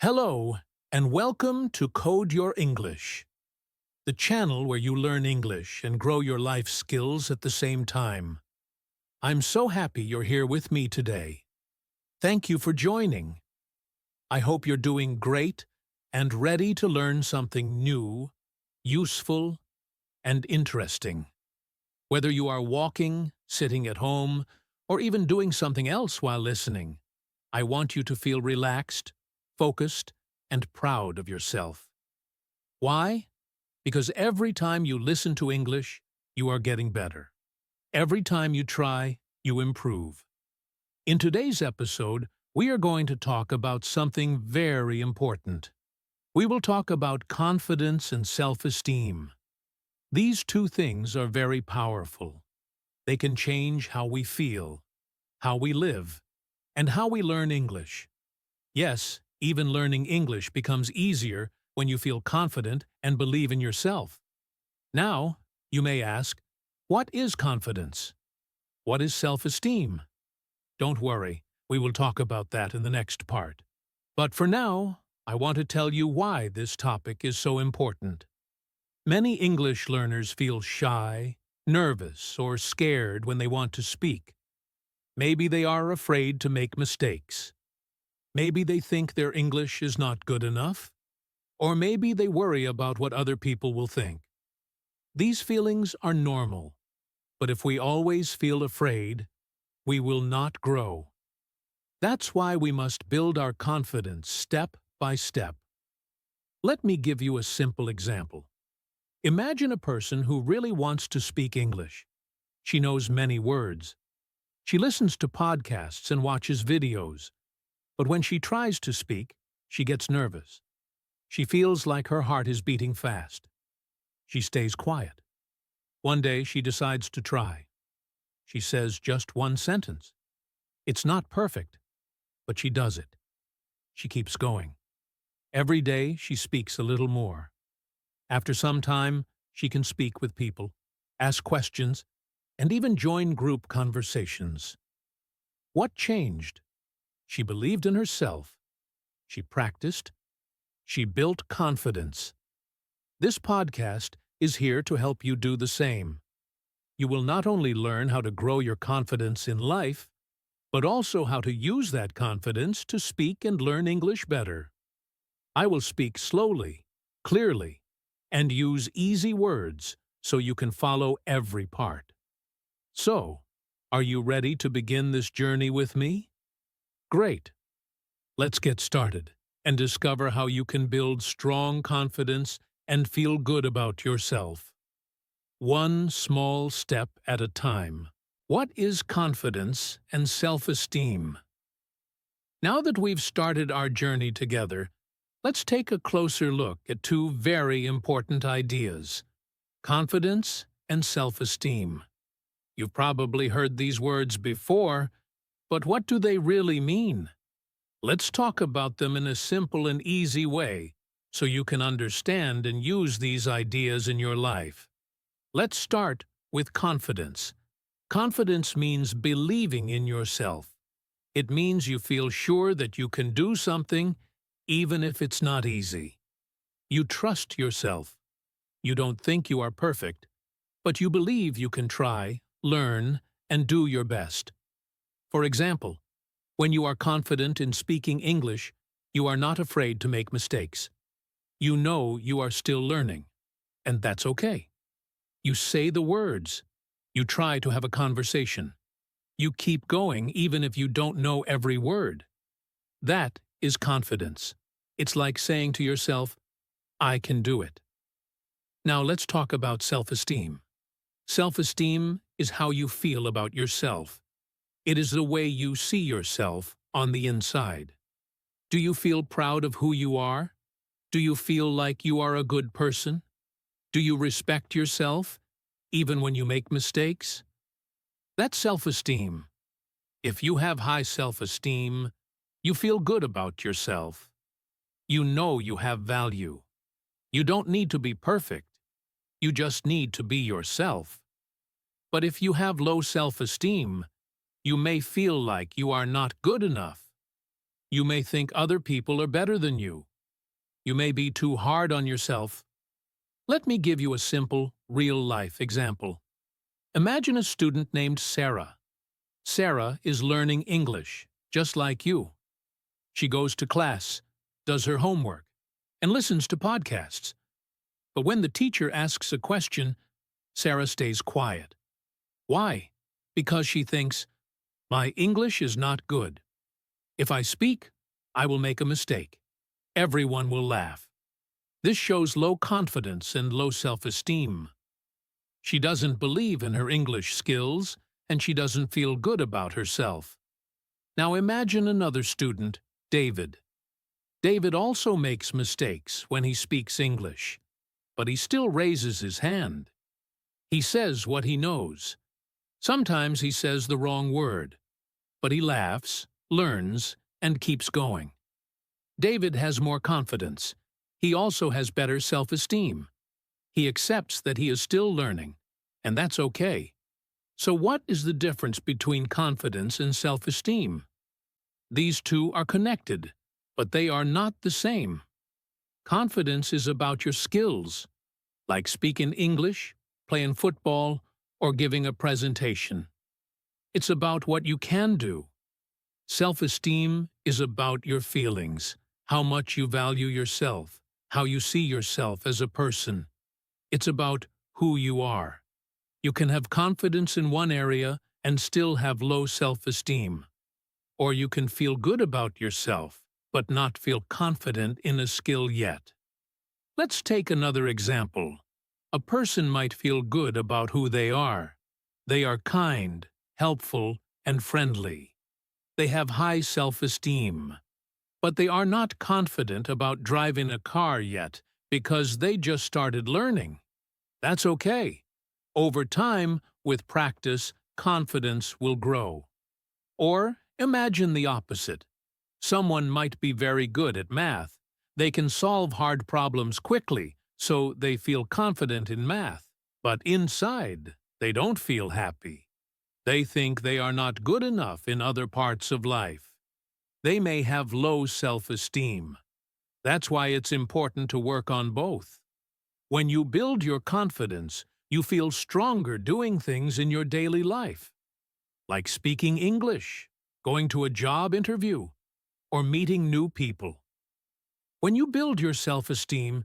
Hello, and welcome to Code Your English, the channel where you learn English and grow your life skills at the same time. I'm so happy you're here with me today. Thank you for joining. I hope you're doing great and ready to learn something new, useful, and interesting. Whether you are walking, sitting at home, or even doing something else while listening, I want you to feel relaxed, focused, and proud of yourself. Why? Because every time you listen to English, you are getting better. Every time you try, you improve. In today's episode, we are going to talk about something very important. We will talk about confidence and self-esteem. These two things are very powerful. They can change how we feel, how we live, and how we learn English. Yes, even learning English becomes easier when you feel confident and believe in yourself. Now, you may ask, what is confidence? What is self-esteem? Don't worry, we will talk about that in the next part. But for now, I want to tell you why this topic is so important. Many English learners feel shy, nervous, or scared when they want to speak. Maybe they are afraid to make mistakes. Maybe they think their English is not good enough. Or maybe they worry about what other people will think. These feelings are normal, but if we always feel afraid, we will not grow. That's why we must build our confidence step by step. Let me give you a simple example. Imagine a person who really wants to speak English. She knows many words. She listens to podcasts and watches videos. But when she tries to speak, she gets nervous. She feels like her heart is beating fast. She stays quiet. One day she decides to try. She says just one sentence. It's not perfect, but she does it. She keeps going. Every day she speaks a little more. After some time, she can speak with people, ask questions, and even join group conversations. What changed? She believed in herself. She practiced. She built confidence. This podcast is here to help you do the same. You will not only learn how to grow your confidence in life, but also how to use that confidence to speak and learn English better. I will speak slowly, clearly, and use easy words so you can follow every part. So, are you ready to begin this journey with me? Great. Let's get started and discover how you can build strong confidence and feel good about yourself. One small step at a time. What is confidence and self-esteem? Now that we've started our journey together, let's take a closer look at two very important ideas: confidence and self-esteem. You've probably heard these words before, but what do they really mean? Let's talk about them in a simple and easy way so you can understand and use these ideas in your life. Let's start with confidence. Confidence means believing in yourself. It means you feel sure that you can do something even if it's not easy. You trust yourself. You don't think you are perfect, but you believe you can try, learn, and do your best. For example, when you are confident in speaking English, you are not afraid to make mistakes. You know you are still learning, and that's okay. You say the words. You try to have a conversation. You keep going even if you don't know every word. That is confidence. It's like saying to yourself, I can do it. Now let's talk about self-esteem. Self-esteem is how you feel about yourself. It is the way you see yourself on the inside. Do you feel proud of who you are? Do you feel like you are a good person? Do you respect yourself, even when you make mistakes? That's self-esteem. If you have high self-esteem, you feel good about yourself. You know you have value. You don't need to be perfect. You just need to be yourself. But if you have low self-esteem, you may feel like you are not good enough. You may think other people are better than you. You may be too hard on yourself. Let me give you a simple, real-life example. Imagine a student named Sarah. Sarah is learning English, just like you. She goes to class, does her homework, and listens to podcasts. But when the teacher asks a question, Sarah stays quiet. Why? Because she thinks, my English is not good. If I speak, I will make a mistake. Everyone will laugh. This shows low confidence and low self-esteem. She doesn't believe in her English skills, and she doesn't feel good about herself. Now imagine another student, David. David also makes mistakes when he speaks English, but he still raises his hand. He says what he knows. Sometimes he says the wrong word, but he laughs, learns, and keeps going. David has more confidence. He also has better self-esteem. He accepts that he is still learning, and that's okay. So what is the difference between confidence and self-esteem? These two are connected, but they are not the same. Confidence is about your skills, like speaking English, playing football, or giving a presentation. It's about what you can do. Self-esteem is about your feelings, how much you value yourself, how you see yourself as a person. It's about who you are. You can have confidence in one area and still have low self-esteem. Or you can feel good about yourself, but not feel confident in a skill yet. Let's take another example. A person might feel good about who they are. They are kind, helpful, and friendly. They have high self-esteem. But they are not confident about driving a car yet because they just started learning. That's okay. Over time, with practice, confidence will grow. Or imagine the opposite. Someone might be very good at math. They can solve hard problems quickly, so they feel confident in math. But inside, they don't feel happy. They think they are not good enough in other parts of life. They may have low self-esteem. That's why it's important to work on both. When you build your confidence, you feel stronger doing things in your daily life, like speaking English, going to a job interview, or meeting new people. When you build your self-esteem,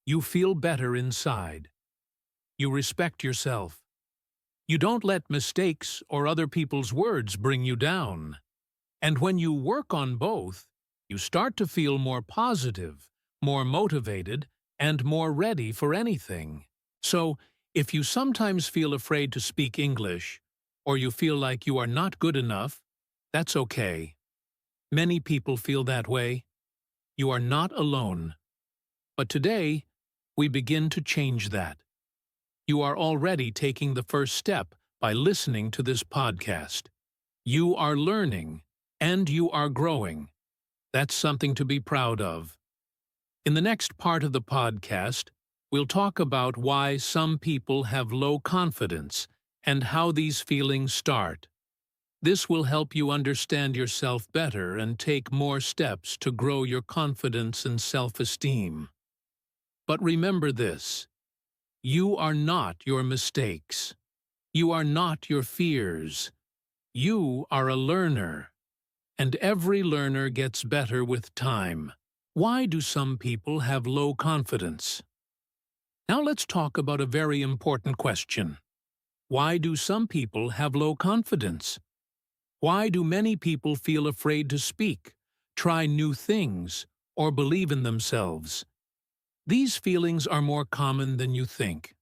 you feel better inside. You respect yourself. You don't let mistakes or other people's words bring you down. And when you work on both, you start to feel more positive, more motivated, and more ready for anything. So, if you sometimes feel afraid to speak English, or you feel like you are not good enough, that's okay. Many people feel that way. You are not alone. But today, we begin to change that. You are already taking the first step by listening to this podcast. You are learning, and you are growing. That's something to be proud of. In the next part of the podcast, we'll talk about why some people have low confidence and how these feelings start. This will help you understand yourself better and take more steps to grow your confidence and self-esteem. But remember this: you are not your mistakes. You are not your fears. You are a learner. And every learner gets better with time. Why do some people have low confidence? Now let's talk about a very important question. Why do some people have low confidence? Why do many people feel afraid to speak, try new things, or believe in themselves? These feelings are more common than you think.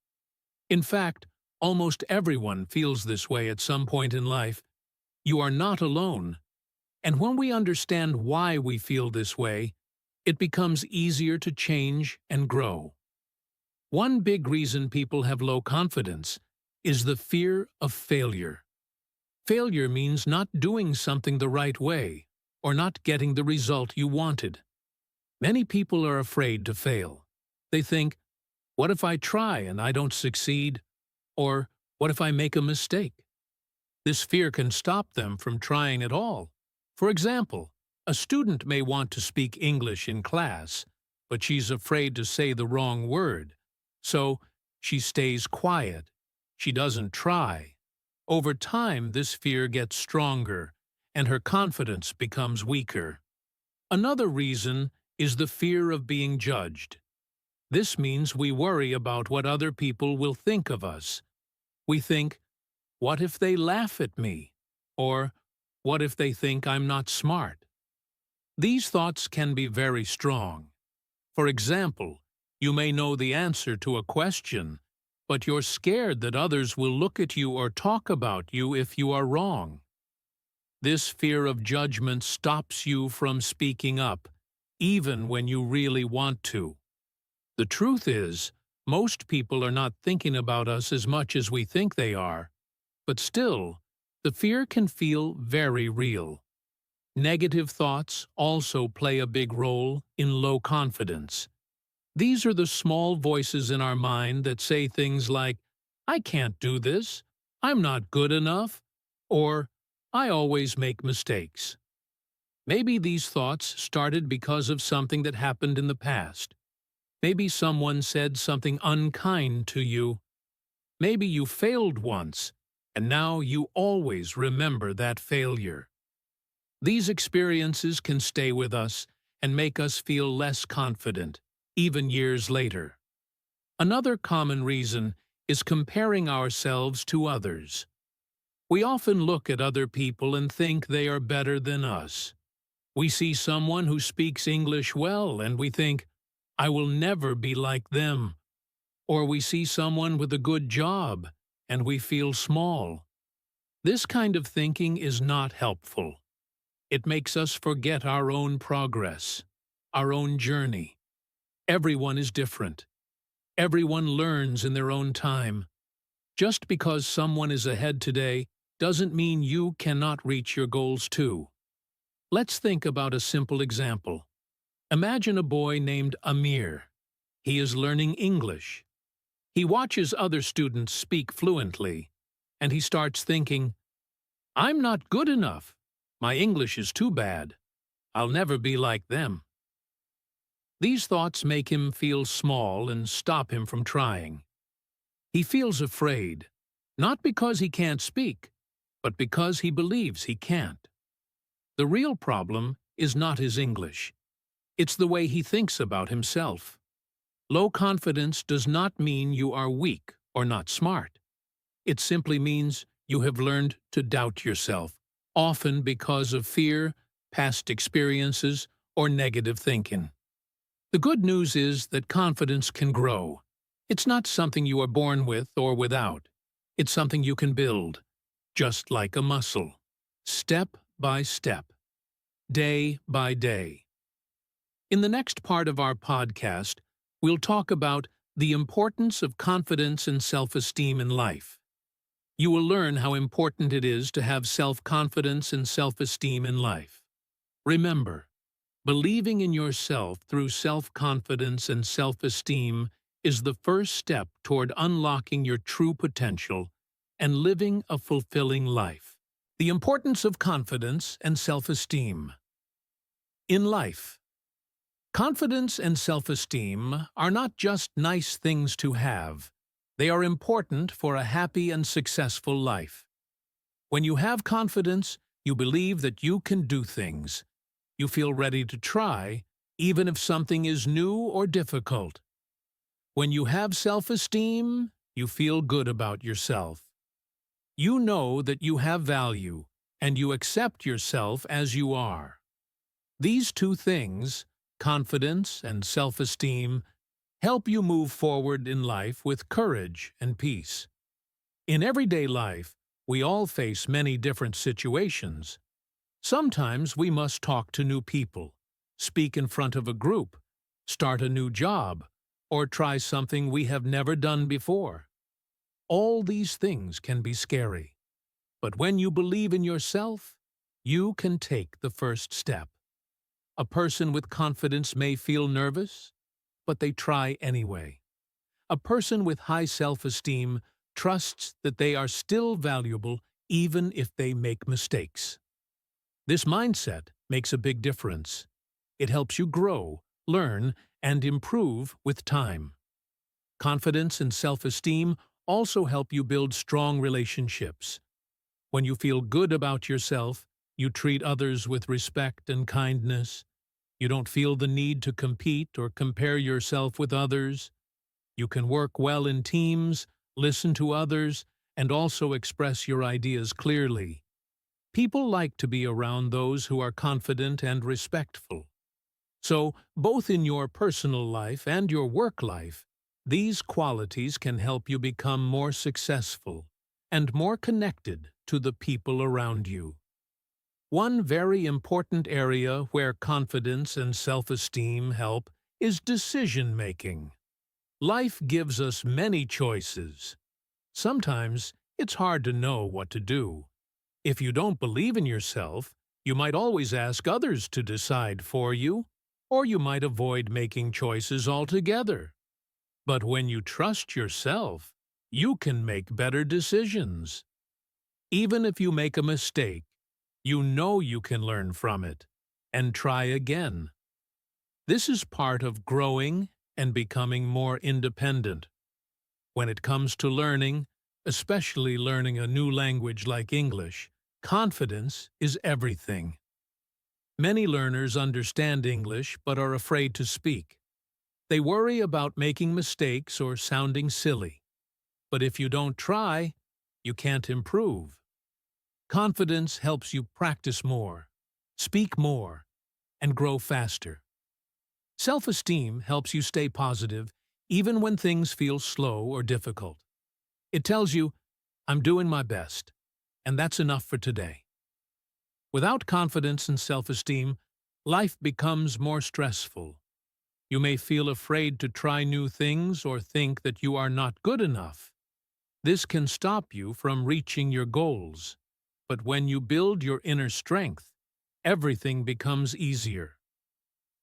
In fact, almost everyone feels this way at some point in life. You are not alone. And when we understand why we feel this way, it becomes easier to change and grow. One big reason people have low confidence is the fear of failure. Failure means not doing something the right way or not getting the result you wanted. Many people are afraid to fail. They think, what if I try and I don't succeed? Or what if I make a mistake? This fear can stop them from trying at all. For example, A student may want to speak English in class, but she's afraid to say the wrong word. So she stays quiet. She doesn't try. Over time, this fear gets stronger, and her confidence becomes weaker. Another reason is the fear of being judged. This means we worry about what other people will think of us. We think, what if they laugh at me? Or, what if they think I'm not smart? These thoughts can be very strong. For example, you may know the answer to a question, but you're scared that others will look at you or talk about you if you are wrong. This fear of judgment stops you from speaking up, even when you really want to. The truth is, most people are not thinking about us as much as we think they are, but still, the fear can feel very real. Negative thoughts also play a big role in low confidence. These are the small voices in our mind that say things like, I can't do this, I'm not good enough, or I always make mistakes. Maybe these thoughts started because of something that happened in the past. Maybe someone said something unkind to you. Maybe you failed once, and now you always remember that failure. These experiences can stay with us and make us feel less confident, even years later. Another common reason is comparing ourselves to others. We often look at other people and think they are better than us. We see someone who speaks English well and we think, I will never be like them. Or we see someone with a good job and we feel small. This kind of thinking is not helpful. It makes us forget our own progress, our own journey. Everyone is different. Everyone learns in their own time. Just because someone is ahead today doesn't mean you cannot reach your goals too. Let's think about a simple example. Imagine a boy named Amir. He is learning English. He watches other students speak fluently, and he starts thinking, I'm not good enough. My English is too bad. I'll never be like them. These thoughts make him feel small and stop him from trying. He feels afraid, not because he can't speak, but because he believes he can't. The real problem is not his English. It's the way he thinks about himself. Low confidence does not mean you are weak or not smart. It simply means you have learned to doubt yourself, often because of fear, past experiences, or negative thinking. The good news is that confidence can grow. It's not something you are born with or without. It's something you can build, just like a muscle, step by step, day by day. In the next part of our podcast, we'll talk about the importance of confidence and self-esteem in life. You will learn how important it is to have self-confidence and self-esteem in life. Remember, believing in yourself through self-confidence and self-esteem is the first step toward unlocking your true potential and living a fulfilling life. The importance of confidence and self-esteem. In life, confidence and self-esteem are not just nice things to have. They are important for a happy and successful life. When you have confidence, you believe that you can do things. You feel ready to try, even if something is new or difficult. When you have self-esteem, you feel good about yourself. You know that you have value, and you accept yourself as you are. These two things, confidence and self-esteem, help you move forward in life with courage and peace. In everyday life, we all face many different situations. Sometimes we must talk to new people, speak in front of a group, start a new job, or try something we have never done before. All these things can be scary. But when you believe in yourself, you can take the first step. A person with confidence may feel nervous, but they try anyway. A person with high self-esteem trusts that they are still valuable even if they make mistakes. This mindset makes a big difference. It helps you grow, learn, and improve with time. Confidence and self-esteem also help you build strong relationships. When you feel good about yourself, you treat others with respect and kindness. You don't feel the need to compete or compare yourself with others. You can work well in teams, listen to others, and also express your ideas clearly. People like to be around those who are confident and respectful. So, both in your personal life and your work life, these qualities can help you become more successful and more connected to the people around you. One very important area where confidence and self-esteem help is decision-making. Life gives us many choices. Sometimes it's hard to know what to do. If you don't believe in yourself, you might always ask others to decide for you, or you might avoid making choices altogether. But when you trust yourself, you can make better decisions. Even if you make a mistake, you know you can learn from it and try again. This is part of growing and becoming more independent. When it comes to learning, especially learning a new language like English, confidence is everything. Many learners understand English but are afraid to speak. They worry about making mistakes or sounding silly. But if you don't try, you can't improve. Confidence helps you practice more, speak more, and grow faster. Self-esteem helps you stay positive even when things feel slow or difficult. It tells you, I'm doing my best, and that's enough for today. Without confidence and self-esteem, life becomes more stressful. You may feel afraid to try new things or think that you are not good enough. This can stop you from reaching your goals. But when you build your inner strength, everything becomes easier.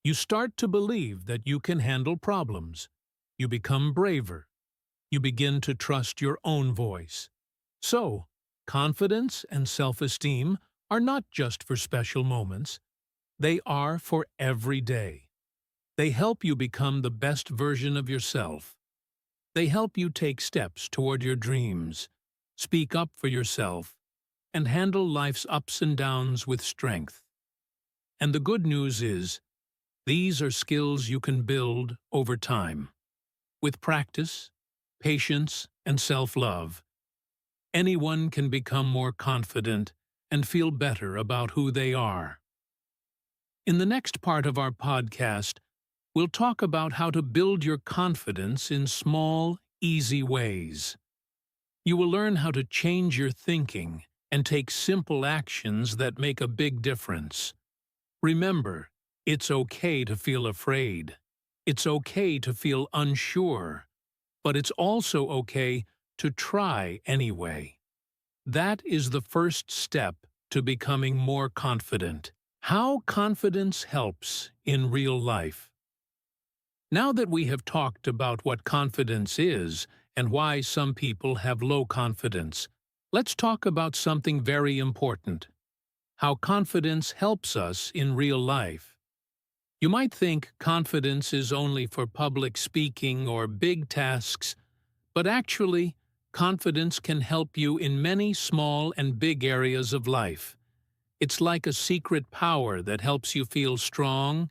You start to believe that you can handle problems. You become braver. You begin to trust your own voice. So, confidence and self-esteem are not just for special moments. They are for every day. They help you become the best version of yourself. They help you take steps toward your dreams, speak up for yourself, and handle life's ups and downs with strength. And the good news is, these are skills you can build over time. With practice, patience, and self-love, anyone can become more confident and feel better about who they are. In the next part of our podcast, we'll talk about how to build your confidence in small, easy ways. You will learn how to change your thinking and take simple actions that make a big difference. Remember, it's okay to feel afraid. It's okay to feel unsure. But it's also okay to try anyway. That is the first step to becoming more confident. How confidence helps in real life. Now that we have talked about what confidence is and why some people have low confidence, let's talk about something very important: how confidence helps us in real life. You might think confidence is only for public speaking or big tasks, but actually, confidence can help you in many small and big areas of life. It's like a secret power that helps you feel strong,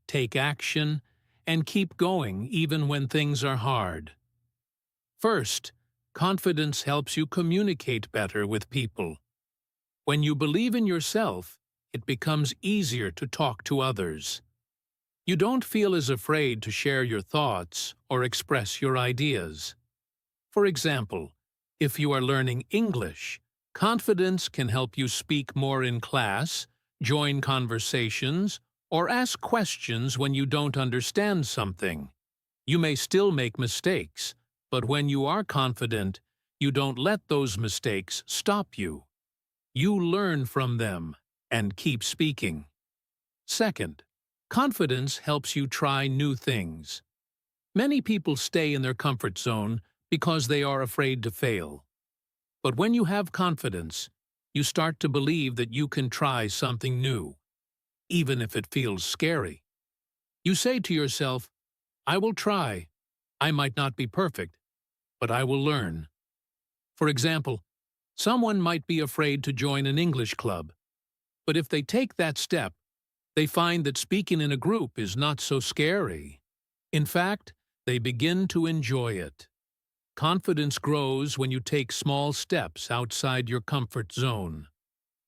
take action, and keep going even when things are hard. First, confidence helps you communicate better with people. When you believe in yourself, it becomes easier to talk to others. You don't feel as afraid to share your thoughts or express your ideas. For example, if you are learning English, confidence can help you speak more in class, join conversations, or ask questions when you don't understand something. You may still make mistakes, but when you are confident, you don't let those mistakes stop you. You learn from them and keep speaking. Second, confidence helps you try new things. Many people stay in their comfort zone because they are afraid to fail. But when you have confidence, you start to believe that you can try something new. even if it feels scary. You say to yourself, I will try. I might not be perfect, but I will learn. For example, someone might be afraid to join an English club, but if they take that step, they find that speaking in a group is not so scary. In fact, they begin to enjoy it. Confidence grows when you take small steps outside your comfort zone.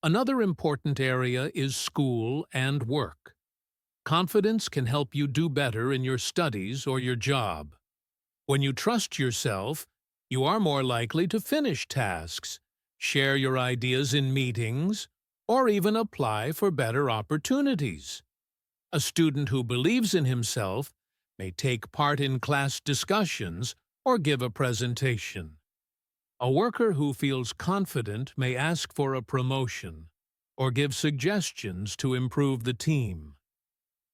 Another important area is school and work. Confidence can help you do better in your studies or your job. When you trust yourself, you are more likely to finish tasks, share your ideas in meetings, or even apply for better opportunities. A student who believes in himself may take part in class discussions or give a presentation. A worker who feels confident may ask for a promotion or give suggestions to improve the team.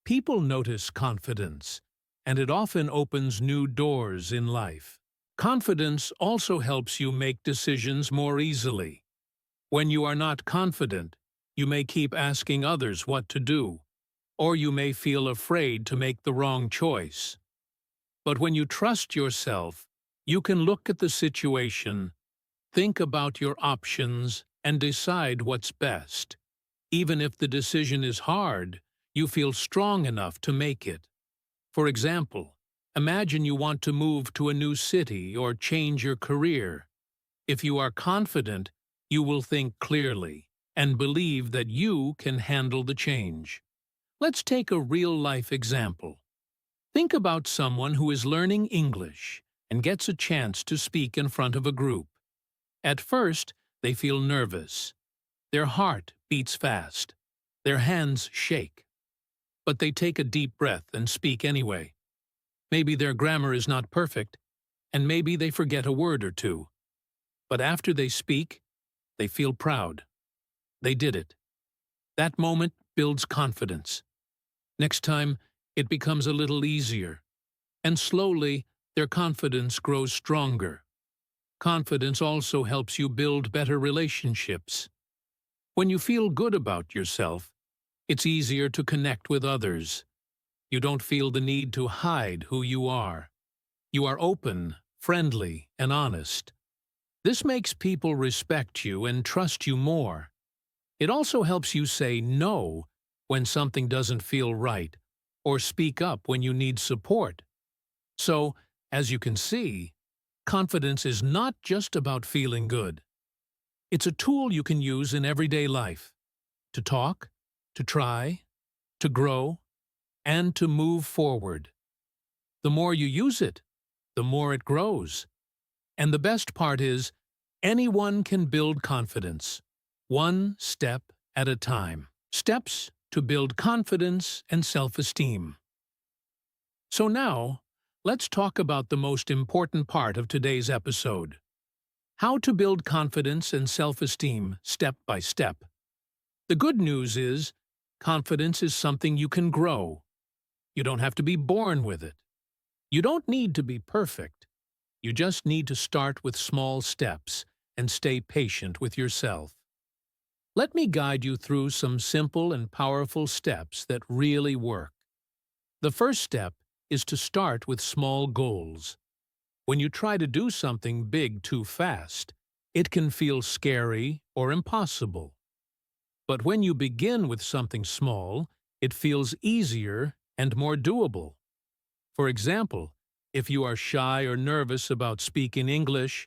People notice confidence, and it often opens new doors in life. Confidence also helps you make decisions more easily. When you are not confident, you may keep asking others what to do, or you may feel afraid to make the wrong choice. But when you trust yourself, you can look at the situation, think about your options, and decide what's best. Even if the decision is hard, you feel strong enough to make it. For example, imagine you want to move to a new city or change your career. If you are confident, you will think clearly and believe that you can handle the change. Let's take a real-life example. Think about someone who is learning English and gets a chance to speak in front of a group. At first, they feel nervous. Their heart beats fast. Their hands shake. But they take a deep breath and speak anyway. Maybe their grammar is not perfect, and maybe they forget a word or two. But after they speak, they feel proud. They did it. That moment builds confidence. Next time, it becomes a little easier, and slowly, their confidence grows stronger. Confidence also helps you build better relationships. When you feel good about yourself, it's easier to connect with others. You don't feel the need to hide who you are. You are open, friendly, and honest. This makes people respect you and trust you more. It also helps you say no when something doesn't feel right, or speak up when you need support. So, as you can see, confidence is not just about feeling good. It's a tool you can use in everyday life, to talk, to try, to grow, and to move forward. The more you use it, the more it grows. And the best part is, anyone can build confidence, one step at a time. Steps to build confidence and self-esteem. So now, let's talk about the most important part of today's episode. How to build confidence and self-esteem step by step. The good news is, confidence is something you can grow. You don't have to be born with it. You don't need to be perfect. You just need to start with small steps and stay patient with yourself. Let me guide you through some simple and powerful steps that really work. The first step is to start with small goals. When you try to do something big too fast, it can feel scary or impossible. But when you begin with something small, it feels easier and more doable. For example, if you are shy or nervous about speaking English,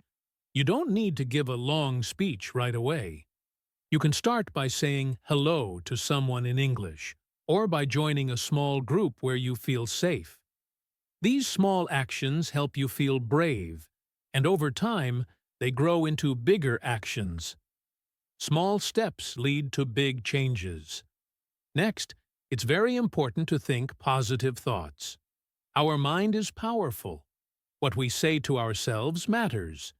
you don't need to give a long speech right away. You can start by saying hello to someone in English, or by joining a small group where you feel safe. These small actions help you feel brave, and over time, they grow into bigger actions. Small steps lead to big changes. Next, it's very important to think positive thoughts. Our mind is powerful. What we say to ourselves matters.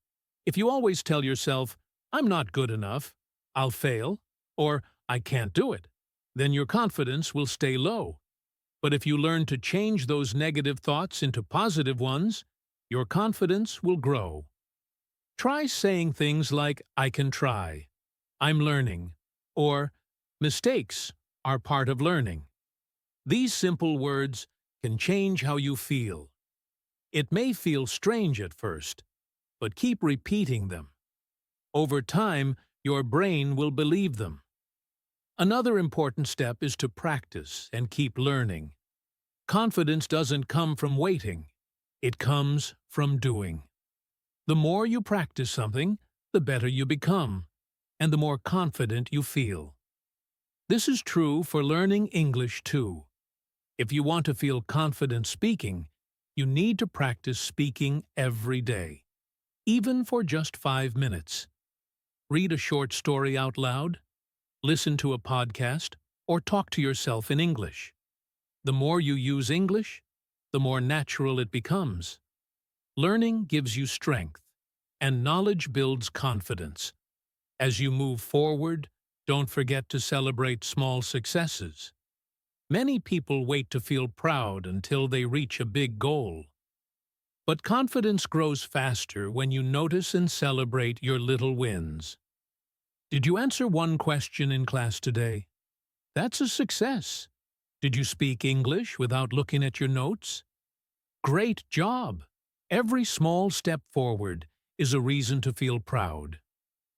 If you always tell yourself, "I'm not good enough," "I'll fail," or "I can't do it," then your confidence will stay low. But if you learn to change those negative thoughts into positive ones, your confidence will grow. Try saying things like, "I can try," "I'm learning," or "mistakes are part of learning. These simple words can change how you feel. It may feel strange at first, but keep repeating them. Over time, your brain will believe them. Another important step is to practice and keep learning. Confidence doesn't come from waiting. It comes from doing. The more you practice something, the better you become, and the more confident you feel. This is true for learning English too. If you want to feel confident speaking, you need to practice speaking every day, even for just 5 minutes. Read a short story out loud, listen to a podcast, or talk to yourself in English. The more you use English, the more natural it becomes. Learning gives you strength, and knowledge builds confidence. As you move forward, don't forget to celebrate small successes. Many people wait to feel proud until they reach a big goal. But confidence grows faster when you notice and celebrate your little wins. Did you answer one question in class today? That's a success. Did you speak English without looking at your notes? Great job! Every small step forward is a reason to feel proud.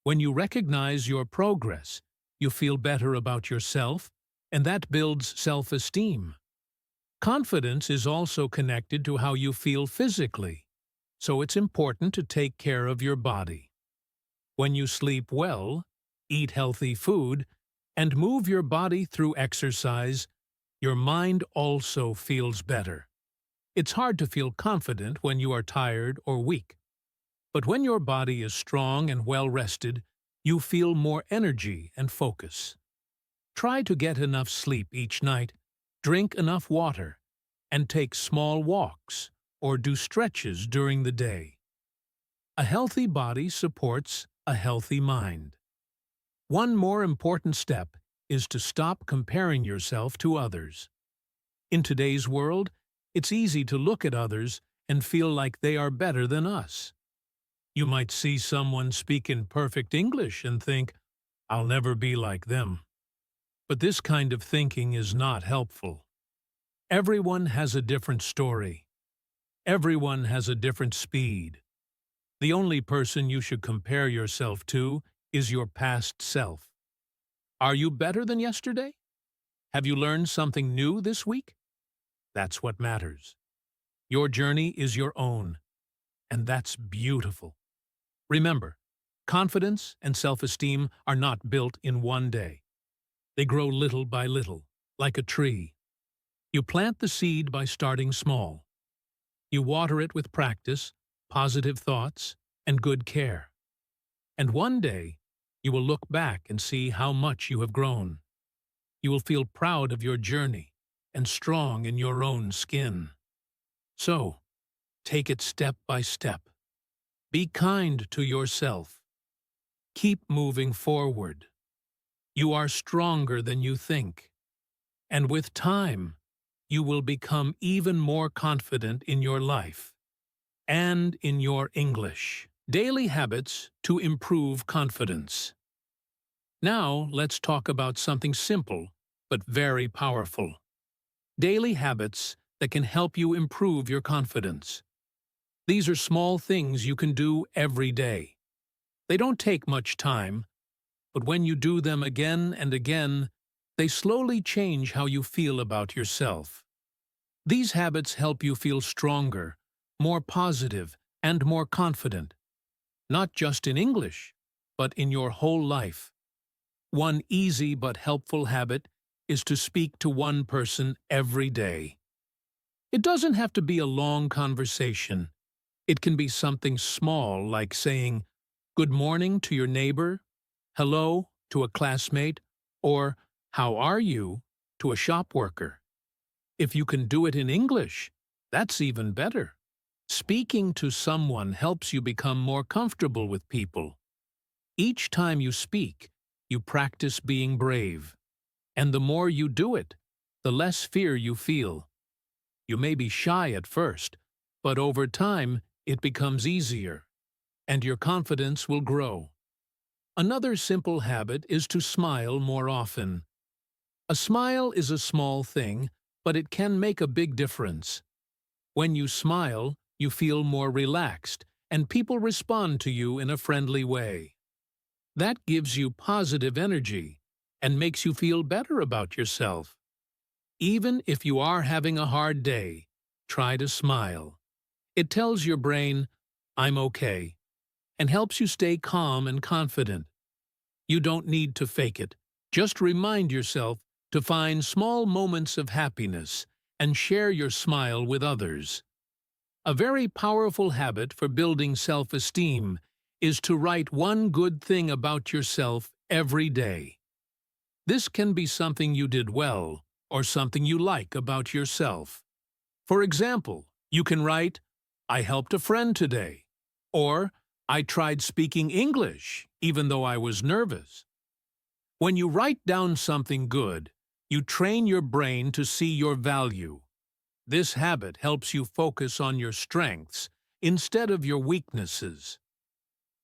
When you recognize your progress, you feel better about yourself, and that builds self-esteem. Confidence is also connected to how you feel physically, so it's important to take care of your body. When you sleep well, eat healthy food, and move your body through exercise, your mind also feels better. It's hard to feel confident when you are tired or weak. But when your body is strong and well-rested, you feel more energy and focus. Try to get enough sleep each night, drink enough water, and take small walks or do stretches during the day. A healthy body supports a healthy mind. One more important step is to stop comparing yourself to others. In today's world, it's easy to look at others and feel like they are better than us. You might see someone speak in perfect English and think, "I'll never be like them." But this kind of thinking is not helpful. Everyone has a different story. Everyone has a different speed. The only person you should compare yourself to is your past self. Are you better than yesterday? Have you learned something new this week? That's what matters. Your journey is your own, and that's beautiful. Remember, confidence and self-esteem are not built in one day. They grow little by little, like a tree. You plant the seed by starting small. You water it with practice, positive thoughts, and good care. And one day, you will look back and see how much you have grown. You will feel proud of your journey and strong in your own skin. So, take it step by step. Be kind to yourself. Keep moving forward. You are stronger than you think. And with time, you will become even more confident in your life and in your English. Daily habits to improve confidence. Now, let's talk about something simple but very powerful. Daily habits that can help you improve your confidence. These are small things you can do every day. They don't take much time, but when you do them again and again, they slowly change how you feel about yourself. These habits help you feel stronger, more positive, and more confident. Not just in English, but in your whole life. One easy but helpful habit is to speak to one person every day. It doesn't have to be a long conversation. It can be something small like saying good morning to your neighbor, hello to a classmate, or how are you to a shop worker. If you can do it in English, that's even better. Speaking to someone helps you become more comfortable with people. Each time you speak, you practice being brave. And the more you do it, the less fear you feel. You may be shy at first, but over time, it becomes easier, and your confidence will grow. Another simple habit is to smile more often. A smile is a small thing, but it can make a big difference. When you smile, you feel more relaxed, and people respond to you in a friendly way. That gives you positive energy and makes you feel better about yourself. Even if you are having a hard day, try to smile. It tells your brain, "I'm okay," and helps you stay calm and confident. You don't need to fake it. Just remind yourself to find small moments of happiness and share your smile with others. A very powerful habit for building self-esteem is to write one good thing about yourself every day. This can be something you did well or something you like about yourself. For example, you can write, "I helped a friend today," or "I tried speaking English even though I was nervous." When you write down something good, you train your brain to see your value. This habit helps you focus on your strengths instead of your weaknesses.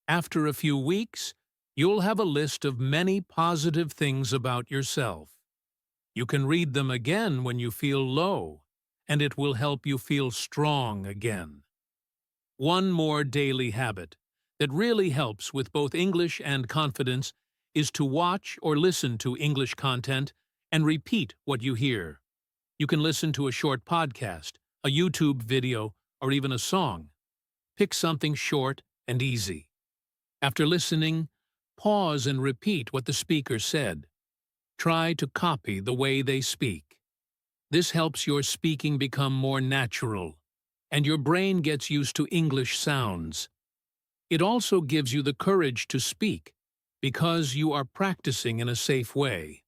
After a few weeks, you'll have a list of many positive things about yourself. You can read them again when you feel low, and it will help you feel strong again. One more daily habit that really helps with both English and confidence is to watch or listen to English content and repeat what you hear. You can listen to a short podcast, a YouTube video, or even a song. Pick something short and easy. After listening, pause and repeat what the speaker said. Try to copy the way they speak. This helps your speaking become more natural, and your brain gets used to English sounds. It also gives you the courage to speak, because you are practicing in a safe way.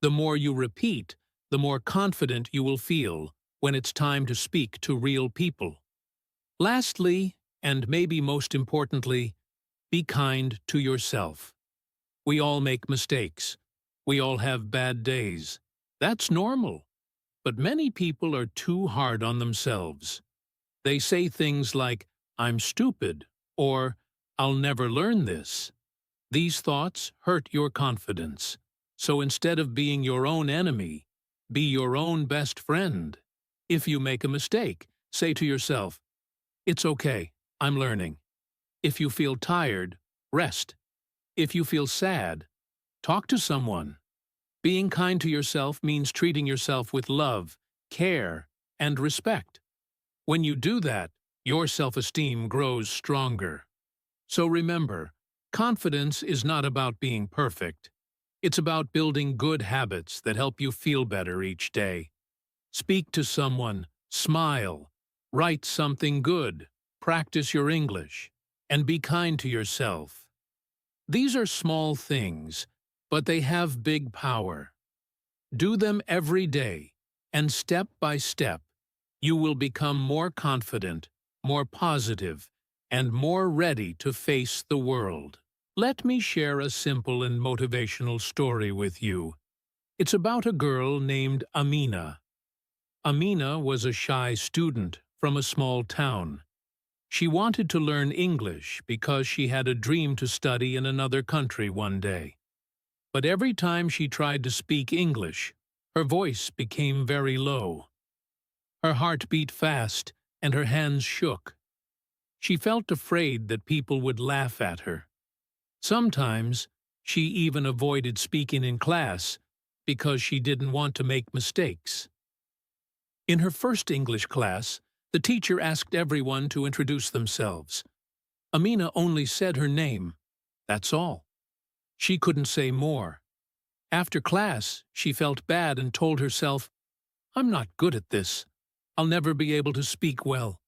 The more you repeat, the more confident you will feel when it's time to speak to real people. Lastly, and maybe most importantly, be kind to yourself. We all make mistakes. We all have bad days. That's normal. But many people are too hard on themselves. They say things like, "I'm stupid," or "I'll never learn this." These thoughts hurt your confidence. So instead of being your own enemy, be your own best friend. If you make a mistake, say to yourself, "It's okay, I'm learning." If you feel tired, rest. If you feel sad, talk to someone. Being kind to yourself means treating yourself with love, care, and respect. When you do that, your self-esteem grows stronger. So remember, confidence is not about being perfect. It's about building good habits that help you feel better each day. Speak to someone, smile, write something good, practice your English, and be kind to yourself. These are small things, but they have big power. Do them every day, and step by step, you will become more confident, more positive, and more ready to face the world. Let me share a simple and motivational story with you. It's about a girl named Amina. Amina was a shy student from a small town. She wanted to learn English because she had a dream to study in another country one day. But every time she tried to speak English, her voice became very low. Her heart beat fast and her hands shook. She felt afraid that people would laugh at her. Sometimes, she even avoided speaking in class because she didn't want to make mistakes. In her first English class, the teacher asked everyone to introduce themselves. Amina only said her name. That's all. She couldn't say more. After class, she felt bad and told herself, "I'm not good at this. I'll never be able to speak well."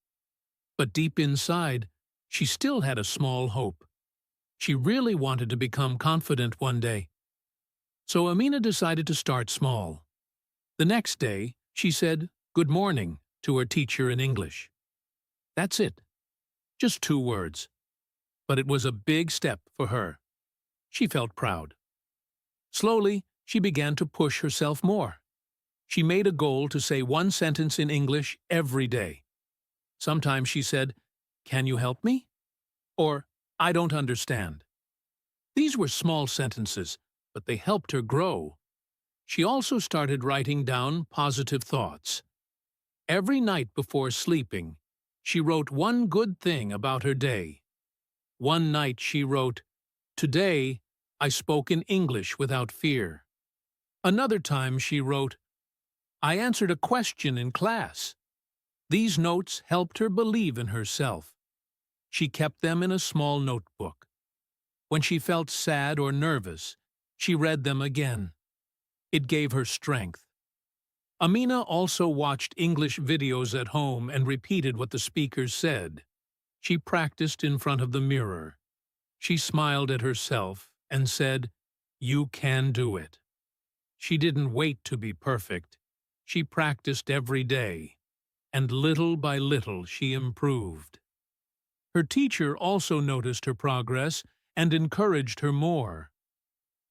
But deep inside, she still had a small hope. She really wanted to become confident one day. So Amina decided to start small. The next day, she said, "Good morning," to her teacher in English. That's it. Just 2 words. But it was a big step for her. She felt proud. Slowly, she began to push herself more. She made a goal to say 1 sentence in English every day. Sometimes she said, "Can you help me?" Or, "I don't understand." These were small sentences, but they helped her grow. She also started writing down positive thoughts. Every night before sleeping, she wrote one good thing about her day. One night she wrote, "Today, I spoke in English without fear." Another time she wrote, "I answered a question in class." These notes helped her believe in herself. She kept them in a small notebook. When she felt sad or nervous, she read them again. It gave her strength. Amina also watched English videos at home and repeated what the speakers said. She practiced in front of the mirror. She smiled at herself and said, "You can do it." She didn't wait to be perfect. She practiced every day, and little by little she improved. Her teacher also noticed her progress and encouraged her more.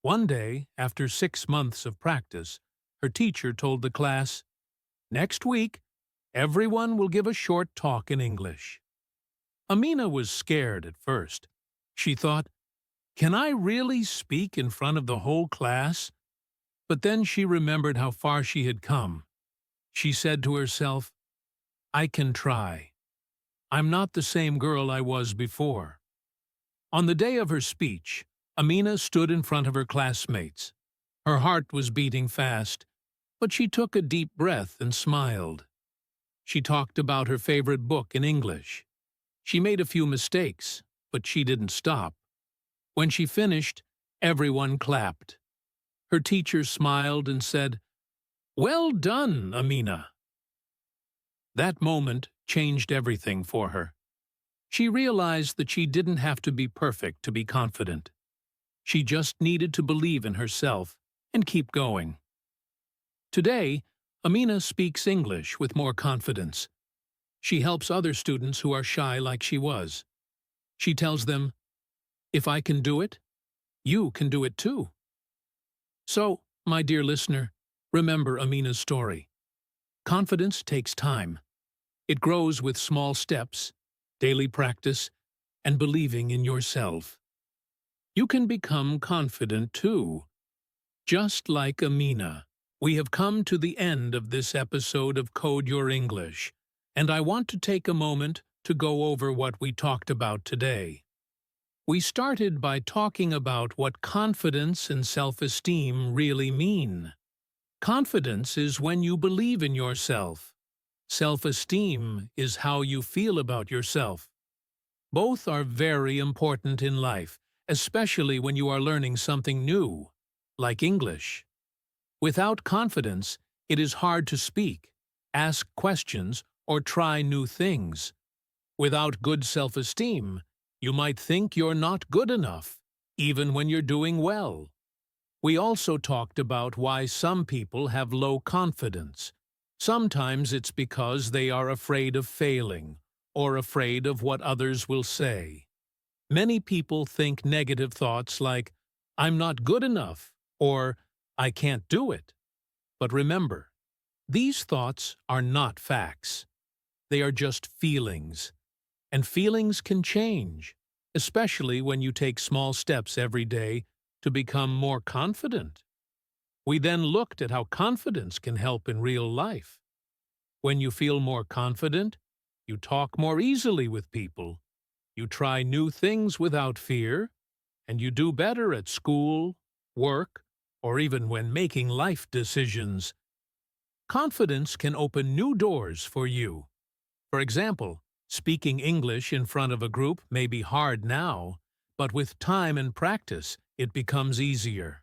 One day, after 6 months of practice, her teacher told the class, "Next week, everyone will give a short talk in English." Amina was scared at first. She thought, "Can I really speak in front of the whole class?" But then she remembered how far she had come. She said to herself, "I can try. I'm not the same girl I was before." On the day of her speech, Amina stood in front of her classmates. Her heart was beating fast, but she took a deep breath and smiled. She talked about her favorite book in English. She made a few mistakes, but she didn't stop. When she finished, everyone clapped. Her teacher smiled and said, "Well done, Amina." That moment changed everything for her. She realized that she didn't have to be perfect to be confident. She just needed to believe in herself and keep going. Today, Amina speaks English with more confidence. She helps other students who are shy like she was. She tells them, "If I can do it, you can do it too." So, my dear listener, remember Amina's story. Confidence takes time. It grows with small steps, daily practice, and believing in yourself. You can become confident too. Just like Amina, we have come to the end of this episode of Code Your English, and I want to take a moment to go over what we talked about today. We started by talking about what confidence and self-esteem really mean. Confidence is when you believe in yourself. Self-esteem is how you feel about yourself. Both are very important in life, especially when you are learning something new, like English. Without confidence, it is hard to speak, ask questions, or try new things. Without good self-esteem, you might think you're not good enough, even when you're doing well. We also talked about why some people have low confidence. Sometimes it's because they are afraid of failing, or afraid of what others will say. Many people think negative thoughts like, "I'm not good enough," or "I can't do it." But remember, these thoughts are not facts. They are just feelings. And feelings can change, especially when you take small steps every day to become more confident. We then looked at how confidence can help in real life. When you feel more confident, you talk more easily with people, you try new things without fear, and you do better at school, work, or even when making life decisions. Confidence can open new doors for you. For example, speaking English in front of a group may be hard now, but with time and practice, it becomes easier.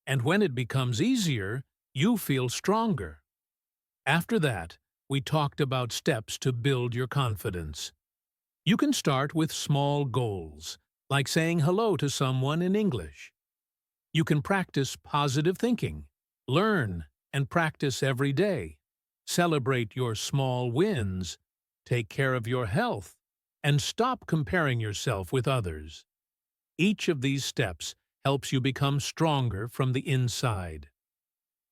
And when it becomes easier, you feel stronger. After that, we talked about steps to build your confidence. You can start with small goals, like saying hello to someone in English. You can practice positive thinking, learn and practice every day, celebrate your small wins, take care of your health, and stop comparing yourself with others. Each of these steps helps you become stronger from the inside.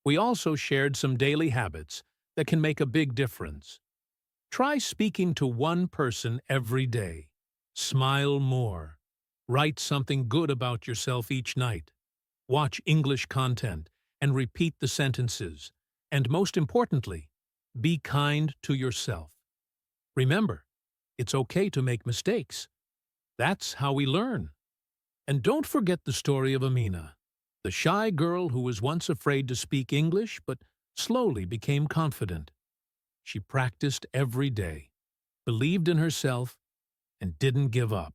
We also shared some daily habits that can make a big difference. Try speaking to one person every day. Smile more. Write something good about yourself each night. Watch English content and repeat the sentences. And most importantly, be kind to yourself. Remember, it's okay to make mistakes. That's how we learn. And don't forget the story of Amina, the shy girl who was once afraid to speak English but slowly became confident. She practiced every day, believed in herself, and didn't give up.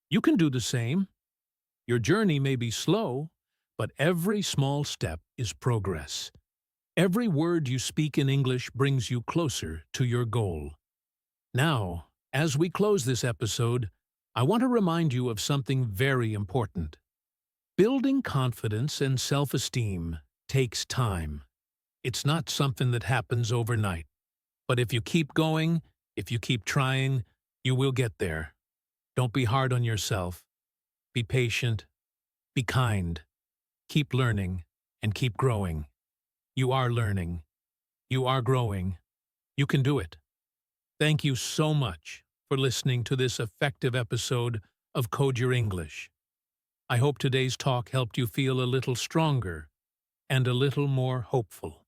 You can do the same. Your journey may be slow, but every small step is progress. Every word you speak in English brings you closer to your goal. Now, as we close this episode, I want to remind you of something very important. Building confidence and self-esteem takes time. It's not something that happens overnight. But if you keep going, if you keep trying, you will get there. Don't be hard on yourself. Be patient. Be kind. Keep learning and keep growing. You are learning. You are growing. You can do it. Thank you so much for listening to this effective episode of Code Your English. I hope today's talk helped you feel a little stronger and a little more hopeful.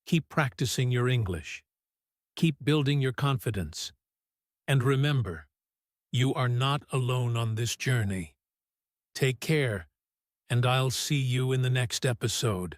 Keep practicing your English. Keep building your confidence. And remember, you are not alone on this journey. Take care, and I'll see you in the next episode.